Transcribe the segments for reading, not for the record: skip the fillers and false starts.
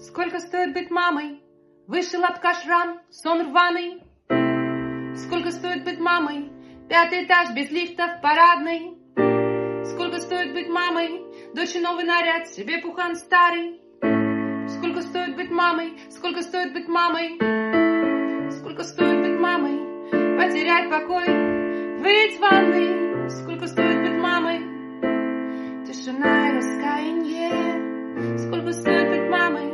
Сколько стоит быть мамой? Выше лобка шрам, сон рваный. Сколько стоит быть мамой? 5-й этаж без лифта в парадной. Сколько стоит быть мамой? Дочь новый наряд, себе пухан старый. Сколько стоит быть мамой? Сколько стоит быть мамой? Сколько стоит быть мамой? Потерять покой, выйти в ванной. Сколько стоит быть мамой? Тишина и раскаяние. Сколько стоит быть мамой?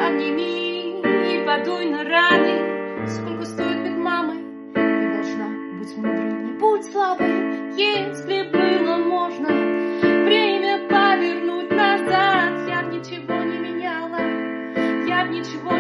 Обними и подуй на раны. Сколько стоит быть мамой? Ты должна быть мудрой, не будь слабой. Если было можно время повернуть назад, я б ничего не меняла, я б ничего